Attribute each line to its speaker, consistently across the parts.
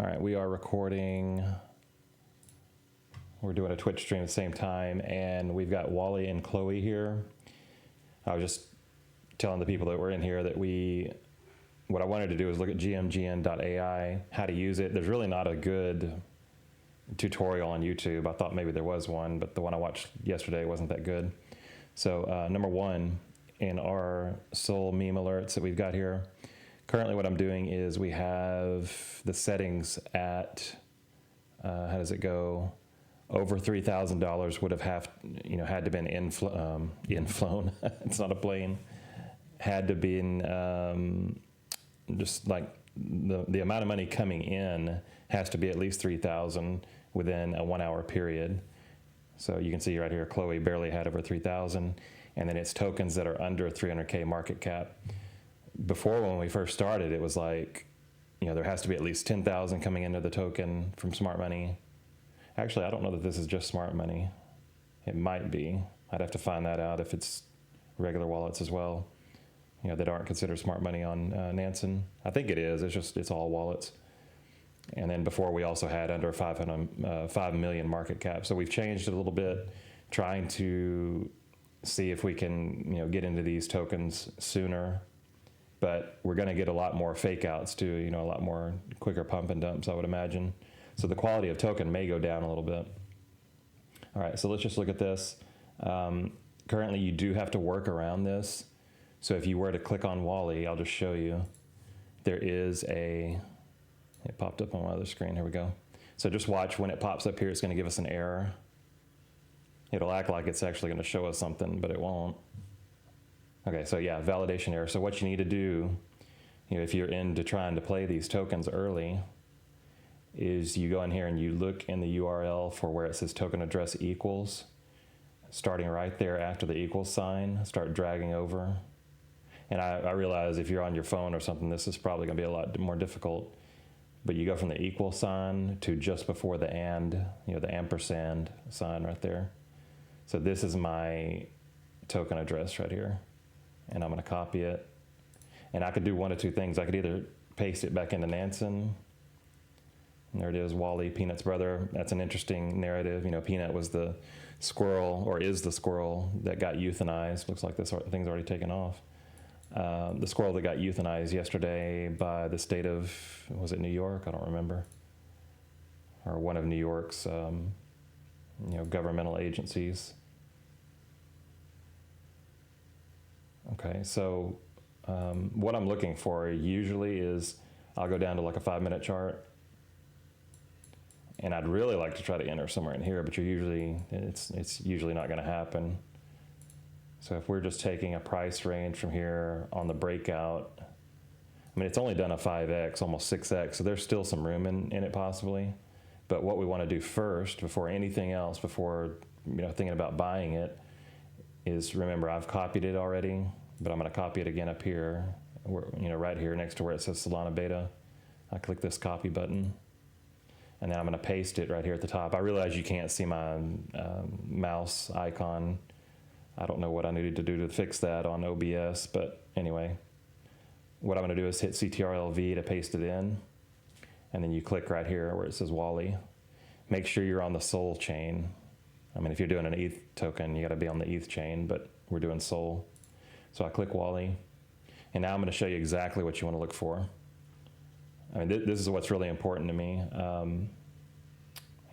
Speaker 1: All right, we are recording. We're doing a Twitch stream at the same time, and we've got Wally and Chloe here. I was just telling the people that were in here that what I wanted to do is look at GMGN.AI, how to use it. There's really not a good tutorial on YouTube. I thought maybe there was one, but the one I watched yesterday wasn't that good. So number one, in our Sol meme alerts that we've got here, currently what I'm doing is we have the settings at, how does it go? Over $3,000 would have had to been inflown. It's not a plane. Had to be just like the amount of money coming in has to be at least 3,000 within a 1 hour period. So you can see right here, Chloe barely had over 3,000, and then it's tokens that are under 300K market cap. Before, when we first started, it was like, there has to be at least 10,000 coming into the token from smart money. Actually, I don't know that this is just smart money. It might be. I'd have to find that out if it's regular wallets as well, that aren't considered smart money on Nansen. I think it is. It's all wallets. And then before, we also had under 5 million market cap. So we've changed it a little bit, trying to see if we can get into these tokens sooner. But we're going to get a lot more fake outs too, a lot more quicker pump and dumps, I would imagine. So the quality of token may go down a little bit. All right, so let's just look at this. Currently, you do have to work around this. So if you were to click on Wally, I'll just show you. There is it popped up on my other screen. Here we go. So just watch when it pops up here, it's going to give us an error. It'll act like it's actually going to show us something, but it won't. Okay, so yeah, validation error. So what you need to do, if you're into trying to play these tokens early, is you go in here and you look in the URL for where it says token address equals, starting right there after the equals sign, start dragging over. And I realize if you're on your phone or something, this is probably going to be a lot more difficult. But you go from the equal sign to just before the and, the ampersand sign right there. So this is my token address right here. And I'm going to copy it. And I could do one of two things. I could either paste it back into Nansen. And there it is, Wally, Peanut's brother. That's an interesting narrative. Peanut was the squirrel, or is the squirrel that got euthanized. Looks like this thing's already taken off. The squirrel that got euthanized yesterday by the state of, was it New York? I don't remember. Or one of New York's, governmental agencies. Okay, so what I'm looking for usually is, I'll go down to like a 5-minute chart. And I'd really like to try to enter somewhere in here, but it's usually not going to happen. So if we're just taking a price range from here on the breakout, it's only done a 5x, almost 6x, so there's still some room in it possibly. But what we want to do first, before anything else, before thinking about buying it, is remember I've copied it already, but I'm going to copy it again up here, right here next to where it says Solana Beta. I click this copy button. And then I'm going to paste it right here at the top. I realize you can't see my mouse icon. I don't know what I needed to do to fix that on OBS, but anyway, what I'm going to do is hit CTRL-V to paste it in, and then you click right here where it says Wally. Make sure you're on the Sol chain. If you're doing an ETH token, you got to be on the ETH chain, but we're doing Sol. So I click Wally, and now I'm going to show you exactly what you want to look for. This is what's really important to me. And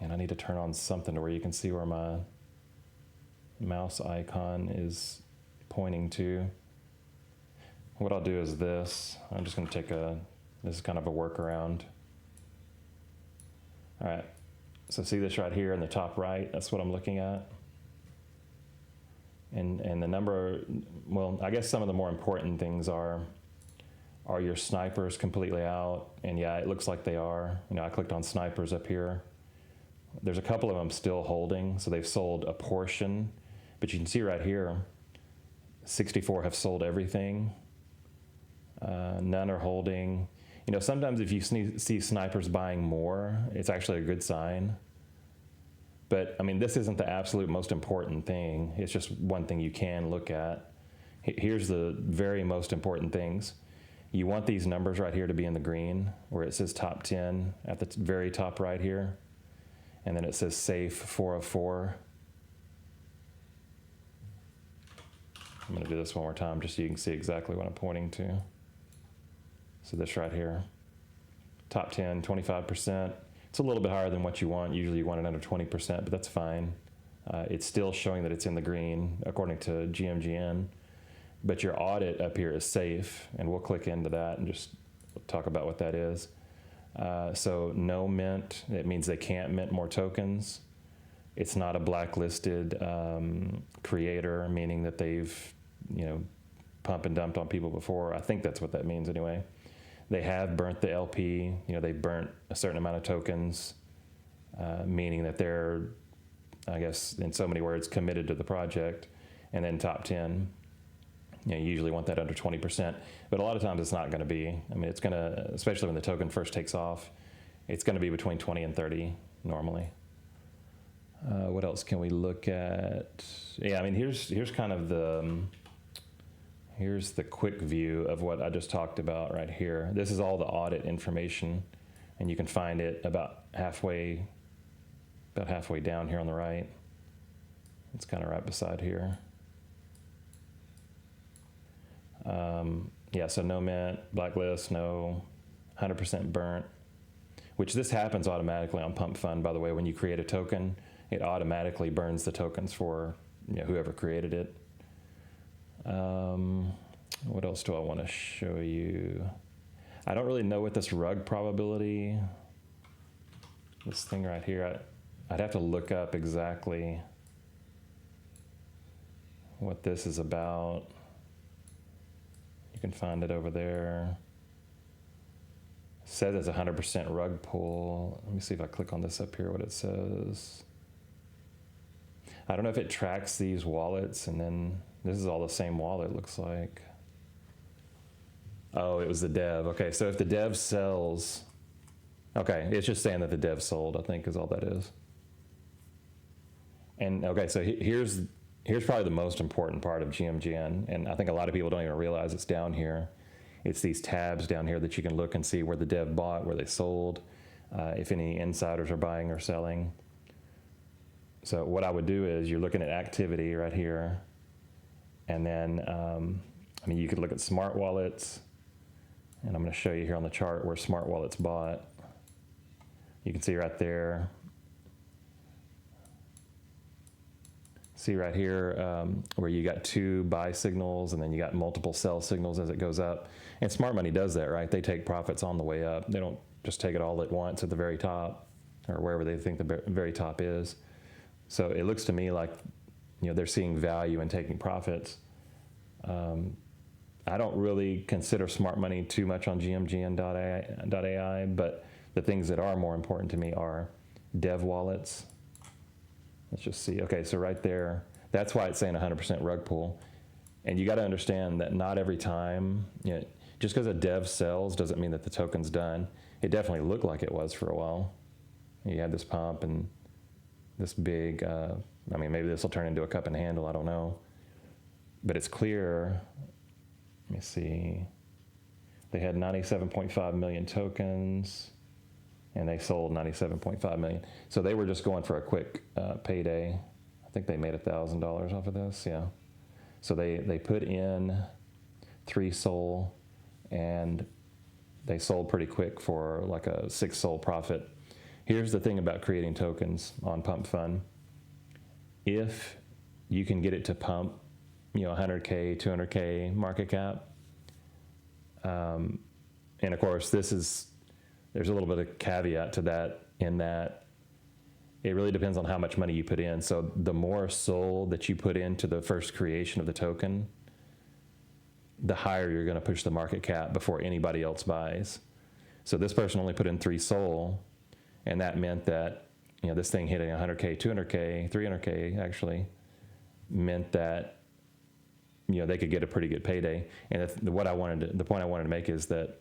Speaker 1: I need to turn on something to where you can see where my mouse icon is pointing to. What I'll do is this. I'm just going to take this is kind of a workaround. All right. So see this right here in the top right? That's what I'm looking at. And the number, well, I guess some of the more important things are your snipers completely out? And yeah, it looks like they are. I clicked on snipers up here. There's a couple of them still holding, so they've sold a portion. But you can see right here, 64 have sold everything. None are holding. Sometimes if you see snipers buying more, it's actually a good sign. But this isn't the absolute most important thing. It's just one thing you can look at. Here's the very most important things. You want these numbers right here to be in the green, where it says top 10 at the very top right here. And then it says safe 404. I'm going to do this one more time just so you can see exactly what I'm pointing to. So this right here, top 10, 25%. It's a little bit higher than what you want. Usually you want it under 20%, but that's fine. It's still showing that it's in the green according to GMGN. But your audit up here is safe, and we'll click into that and just talk about what that is. So no mint, it means they can't mint more tokens. It's not a blacklisted creator, meaning that they've, pump and dumped on people before. I think that's what that means anyway. They have burnt the LP, they've burnt a certain amount of tokens, meaning that they're, I guess, in so many words, committed to the project. And then top 10. You usually want that under 20%, but a lot of times it's not going to be. I mean, it's going to, especially when the token first takes off, it's going to be between 20 and 30 normally. What else can we look at? Yeah, I mean, here's kind of here's the quick view of what I just talked about right here. This is all the audit information, and you can find it about halfway down here on the right. It's kind of right beside here. Yeah, so no mint, blacklist, no, 100% burnt, which this happens automatically on Pump Fund, by the way. When you create a token, it automatically burns the tokens for whoever created it. What else do I want to show you? I don't really know what this rug probability, this thing right here, I'd have to look up exactly what this is about. You can find it over there. It says it's 100% rug pull. Let me see if I click on this up here, what it says. I don't know if it tracks these wallets, and then this is all the same wallet, looks like. Oh, it was the dev. Okay, so if the dev sells, okay, it's just saying that the dev sold, I think is all that is. And okay, so here's probably the most important part of GMGN, and I think a lot of people don't even realize it's down here. It's these tabs down here that you can look and see where the dev bought, where they sold, if any insiders are buying or selling. So what I would do is you're looking at activity right here, and then, I mean, you could look at smart wallets, and I'm going to show you here on the chart where smart wallets bought. You can see right there. See right here where you got 2 buy signals, and then you got multiple sell signals as it goes up. And smart money does that, right? They take profits on the way up. They don't just take it all at once at the very top or wherever they think the very top is. So it looks to me like they're seeing value in taking profits. I don't really consider smart money too much on GMGN.AI, but the things that are more important to me are dev wallets. Let's just see. Okay, so right there, that's why it's saying 100% rug pull. And you got to understand that not every time, just because a dev sells doesn't mean that the token's done. It definitely looked like it was for a while. You had this pump and this big, I mean, maybe this will turn into a cup and handle, I don't know. But it's clear, let me see, they had 97.5 million tokens, and they sold 97.5 million. So they were just going for a quick payday. I think they made $1,000 off of this, yeah. So they put in 3 SOL, and they sold pretty quick for like a 6 SOL profit. Here's the thing about creating tokens on Pump Fund. If you can get it to pump, 100K, 200K market cap, and of course there's a little bit of caveat to that, in that it really depends on how much money you put in. So the more SOL that you put into the first creation of the token, the higher you're going to push the market cap before anybody else buys. So this person only put in 3 SOL, and that meant that this thing hitting 100K, 200K, 300K actually meant that they could get a pretty good payday. And the point I wanted to make is that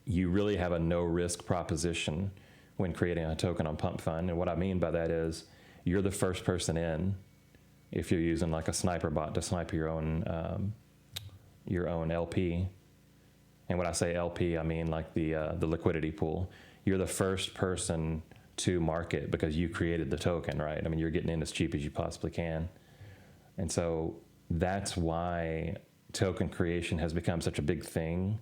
Speaker 1: you really have a no risk proposition when creating a token on Pump Fund. And what I mean by that is you're the first person in if you're using like a sniper bot to snipe your own LP. And when I say LP, I mean like the liquidity pool. You're the first person to market because you created the token, right? I mean, you're getting in as cheap as you possibly can. And so that's why token creation has become such a big thing.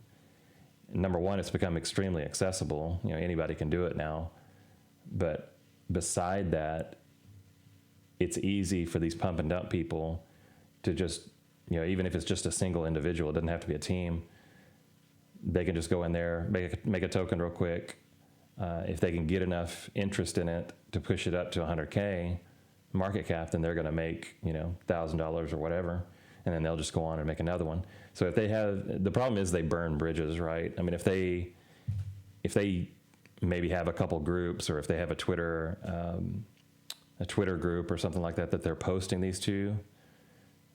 Speaker 1: Number one, it's become extremely accessible. Anybody can do it now. But beside that, it's easy for these pump and dump people to just, even if it's just a single individual, it doesn't have to be a team. They can just go in there, make a token real quick. If they can get enough interest in it to push it up to 100K market cap, then they're going to make, $1,000 or whatever. And then they'll just go on and make another one. So if they have, the problem is they burn bridges, right? I mean, if they maybe have a couple groups, or if they have a Twitter group or something like that they're posting these to,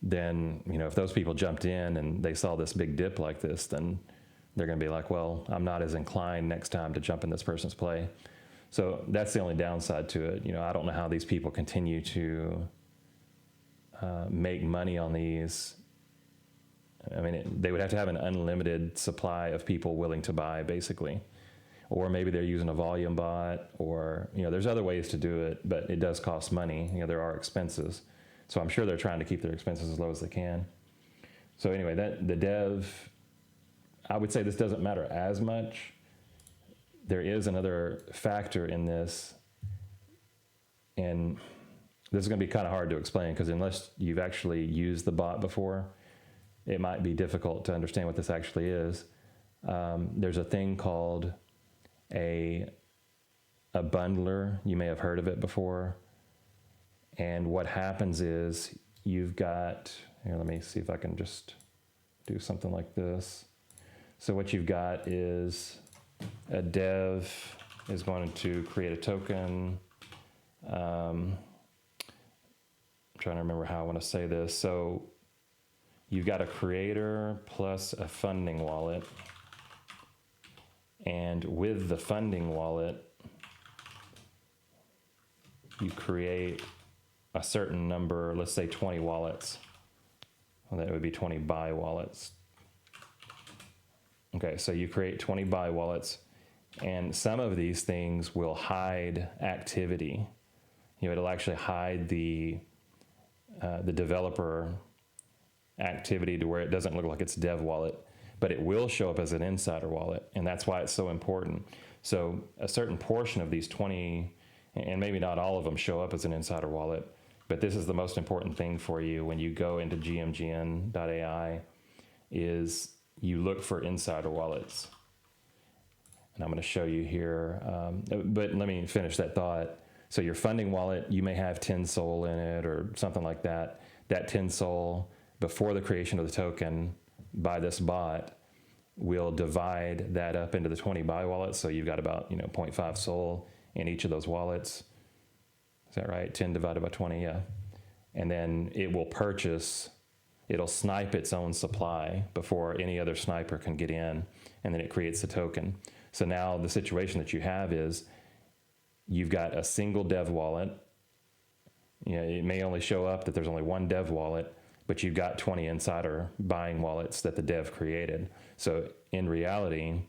Speaker 1: then, if those people jumped in and they saw this big dip like this, then they're going to be like, well, I'm not as inclined next time to jump in this person's play. So that's the only downside to it. I don't know how these people continue to make money on these. I mean, they would have to have an unlimited supply of people willing to buy, basically. Or maybe they're using a volume bot, or, there's other ways to do it, but it does cost money. There are expenses. So I'm sure they're trying to keep their expenses as low as they can. So anyway, the dev, I would say this doesn't matter as much. There is another factor in this, and this is going to be kind of hard to explain, because unless you've actually used the bot before, it might be difficult to understand what this actually is. There's a thing called a bundler. You may have heard of it before. And what happens is you've got, here, let me see if I can just do something like this. So what you've got is a dev is going to create a token. I'm trying to remember how I want to say this. So you've got a creator plus a funding wallet. And with the funding wallet, you create a certain number, let's say 20 wallets. Well, that would be 20 buy wallets. Okay, so you create 20 buy wallets, and some of these things will hide activity. It'll actually hide the developer activity to where it doesn't look like it's dev wallet, but it will show up as an insider wallet, and that's why it's so important. So a certain portion of these 20, and maybe not all of them, show up as an insider wallet, but this is the most important thing for you when you go into GMGN.AI, is you look for insider wallets. And I'm going to show you here, but let me finish that thought. So your funding wallet, you may have 10 SOL in it or something like that. That 10 SOL, before the creation of the token by this bot, will divide that up into the 20 buy wallets. So you've got about 0.5 SOL in each of those wallets. Is that right? 10 divided by 20, yeah. And then it will purchase, it'll snipe its own supply before any other sniper can get in, and then it creates the token. So now the situation that you have is you've got a single dev wallet. It may only show up that there's only one dev wallet, but you've got 20 insider buying wallets that the dev created. So in reality,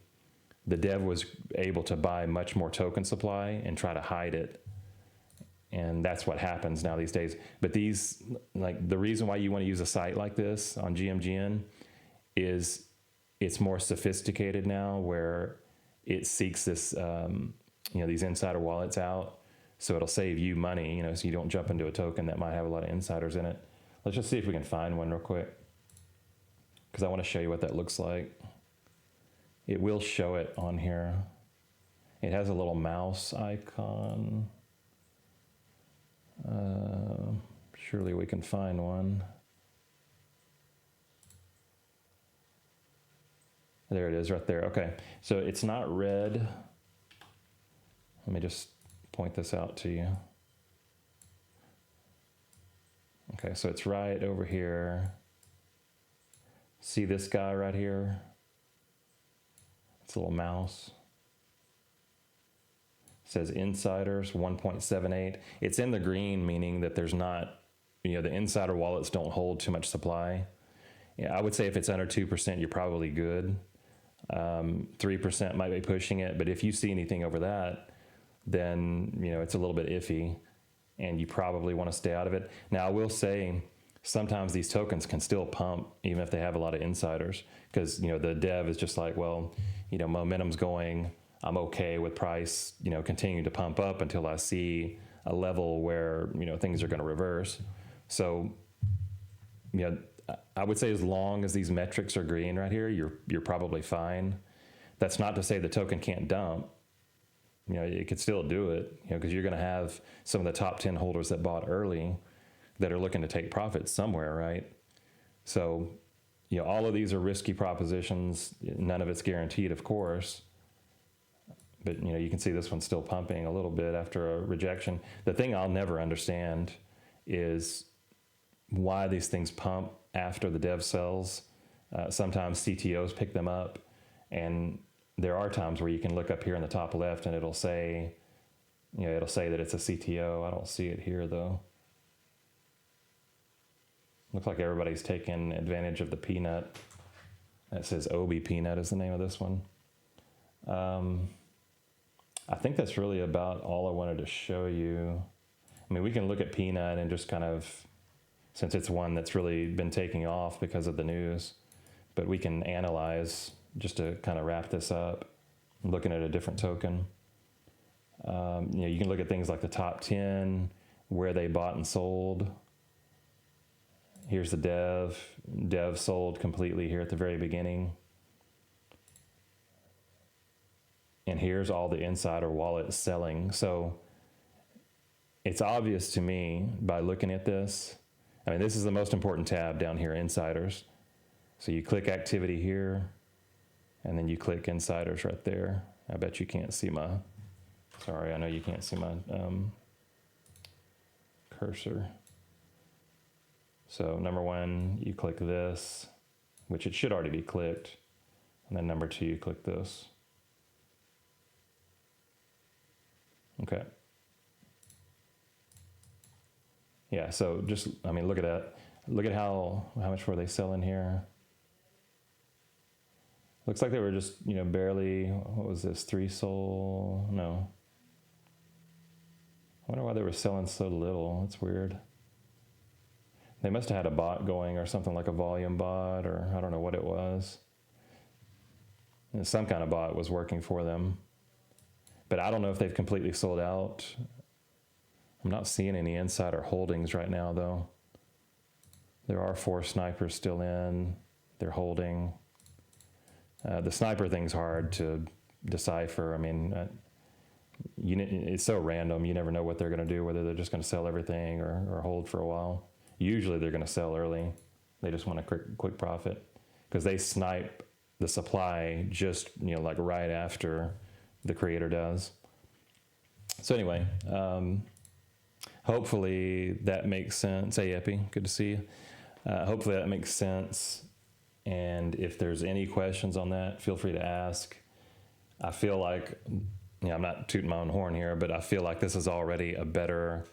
Speaker 1: the dev was able to buy much more token supply and try to hide it. And that's what happens now these days. But these, like, the reason why you want to use a site like this on GMGN is it's more sophisticated now, where it seeks this, these insider wallets out. So it'll save you money, so you don't jump into a token that might have a lot of insiders in it. Let's just see if we can find one real quick, because I want to show you what that looks like. It will show it on here. It has a little mouse icon. Surely we can find one. There it is right there. Okay, so it's not red. Let me just point this out to you. Okay, so it's right over here. See this guy right here? It's a little mouse. It says insiders 1.78. It's in the green, meaning that there's not, the insider wallets don't hold too much supply. I would say if it's under 2%, you're probably good. 3% might be pushing it, but if you see anything over that, then, it's a little bit iffy and you probably want to stay out of it. Now, I will say sometimes these tokens can still pump even if they have a lot of insiders, because, the dev is just like, well, momentum's going, I'm okay with price, continuing to pump up until I see a level where, things are going to reverse. So, I would say as long as these metrics are green right here, you're probably fine. That's not to say the token can't dump. It could still do it, because you're going to have some of the top 10 holders that bought early that are looking to take profits somewhere, right? So, all of these are risky propositions. None of it's guaranteed, of course. But, you can see this one's still pumping a little bit after a rejection. The thing I'll never understand is why these things pump after the dev sells. Sometimes CTOs pick them up, and there are times where you can look up here in the top left and it'll say that it's a CTO. I don't see it here though. Looks like everybody's taking advantage of the peanut. That says Obi Peanut is the name of this one. I think that's really about all I wanted to show you. I mean, we can look at peanut and just kind of, since it's one that's really been taking off because of the news, but we can analyze just to kind of wrap this up, looking at a different token. You can look at things like the top 10, where they bought and sold. Here's the dev. Dev sold completely here at the very beginning. And here's all the insider wallet selling. So it's obvious to me by looking at this. I mean, this is the most important tab down here, insiders. So you click activity here, and then you click insiders right there. I bet you can't see my, sorry, I know you can't see my cursor. So number one, you click this, which it should already be clicked. And then number two, you click this. Okay. Yeah, so just, I mean, look at that. Look at how much were they selling here? Looks like they were just, barely, what was this, 3 sol? No. I wonder why they were selling so little. That's weird. They must have had a bot going or something like a volume bot, or I don't know what it was. Some kind of bot was working for them. But I don't know if they've completely sold out. I'm not seeing any insider holdings right now, though. There are 4 snipers still in. They're holding. The sniper thing's hard to decipher. I mean, it's so random. You never know what they're going to do, whether they're just going to sell everything or hold for a while. Usually they're going to sell early. They just want a quick profit because they snipe the supply just, like right after the creator does. So anyway, hopefully that makes sense. Hey, Epi, good to see you. Hopefully that makes sense. And if there's any questions on that, feel free to ask. I feel like, I'm not tooting my own horn here, but I feel like this is already a better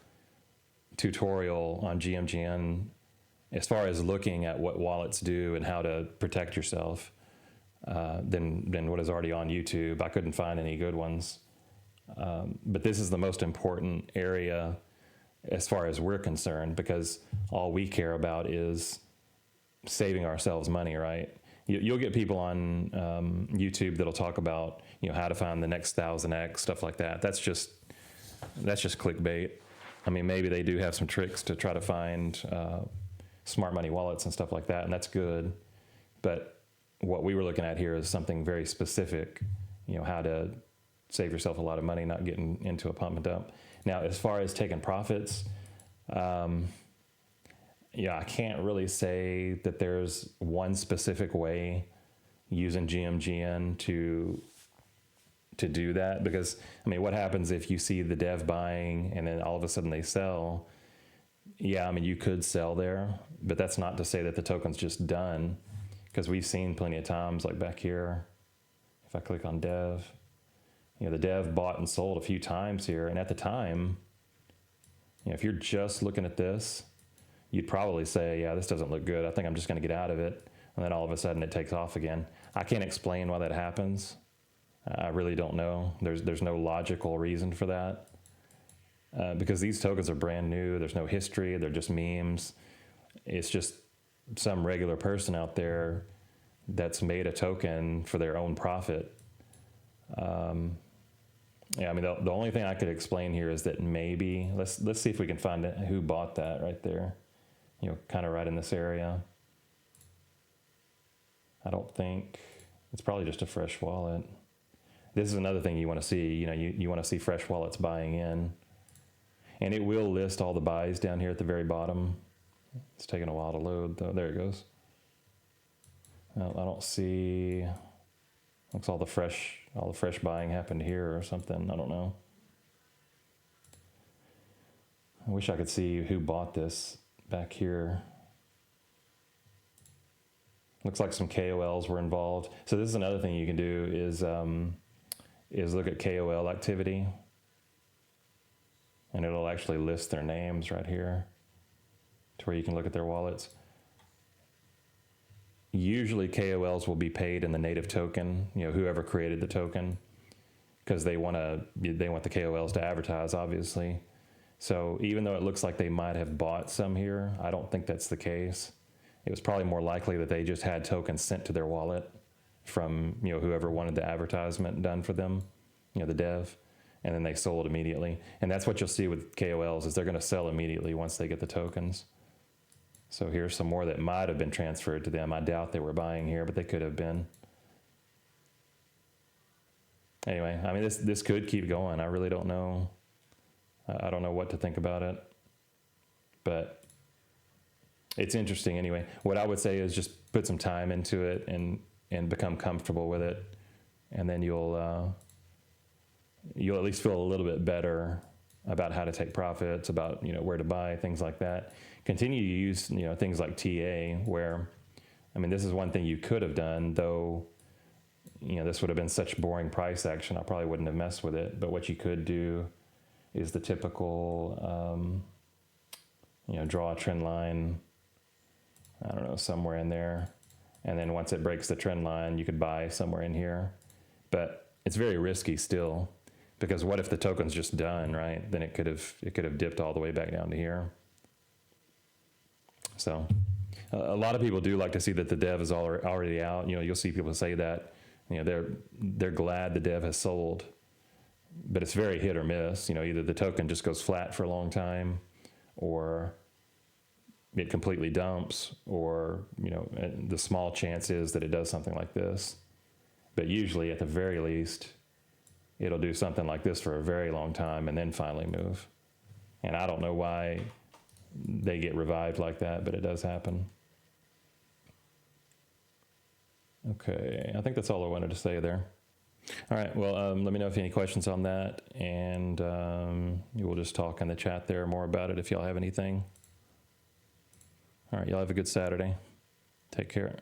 Speaker 1: tutorial on GMGN as far as looking at what wallets do and how to protect yourself than what is already on YouTube. I couldn't find any good ones. But this is the most important area as far as we're concerned, because all we care about is saving ourselves money, right? You'll get people on YouTube that'll talk about, how to find the next 1000x, stuff like that. That's just clickbait. I mean, maybe they do have some tricks to try to find smart money wallets and stuff like that, and that's good. But what we were looking at here is something very specific, how to save yourself a lot of money, not getting into a pump and dump. Now, as far as taking profits, I can't really say that there's one specific way using GMGN to do that, because, I mean, what happens if you see the dev buying and then all of a sudden they sell? Yeah, I mean, you could sell there, but that's not to say that the token's just done, because we've seen plenty of times, like back here, if I click on dev, the dev bought and sold a few times here, and at the time, if you're just looking at this, you'd probably say, yeah, this doesn't look good. I think I'm just going to get out of it. and then all of a sudden it takes off again. I can't explain why that happens. I really don't know. There's no logical reason for that. Because these tokens are brand new. There's no history. They're just memes. It's just some regular person out there that's made a token for their own profit. Yeah, I mean, the only thing I could explain here is that maybe, let's see if we can find it, who bought that right there, kind of right in this area. I don't think, it's probably just a fresh wallet. This is another thing you want to see, you want to see fresh wallets buying in. And it will list all the buys down here at the very bottom. It's taking a while to load though. There it goes. Well, I don't see, looks all the fresh buying happened here or something. I don't know. I wish I could see who bought this back here. Looks like some KOLs were involved. So this is another thing you can do is look at KOL activity. And it'll actually list their names right here to where you can look at their wallets. Usually KOLs will be paid in the native token, whoever created the token, because they want the KOLs to advertise, obviously. So even though it looks like they might have bought some here, I don't think that's the case. It was probably more likely that they just had tokens sent to their wallet from whoever wanted the advertisement done for them, the dev, and then they sold immediately. And that's what you'll see with KOLs, is they're going to sell immediately once they get the tokens. So here's some more that might have been transferred to them. I doubt they were buying here, but they could have been. Anyway, I mean, this could keep going. I really don't know. I don't know what to think about it, but it's interesting anyway. What I would say is just put some time into it and become comfortable with it, and then you'll at least feel a little bit better about how to take profits, about where to buy, things like that. Continue to use things like TA, where, I mean, this is one thing you could have done, though this would have been such boring price action, I probably wouldn't have messed with it. But what you could do is the typical draw a trend line, I don't know, somewhere in there, and then once it breaks the trend line, you could buy somewhere in here. But it's very risky still, because what if the token's just done, right? Then it could have dipped all the way back down to here. So a lot of people do like to see that the dev is already out. You'll see people say that they're glad the dev has sold, but it's very hit or miss. Either the token just goes flat for a long time, or it completely dumps, or the small chance is that it does something like this. But usually, at the very least, it'll do something like this for a very long time and then finally move. And I don't know why they get revived like that, but it does happen. Okay, I think that's all I wanted to say there. All right, well, let me know if you have any questions on that, and we'll just talk in the chat there more about it if y'all have anything. All right, y'all have a good Saturday. Take care.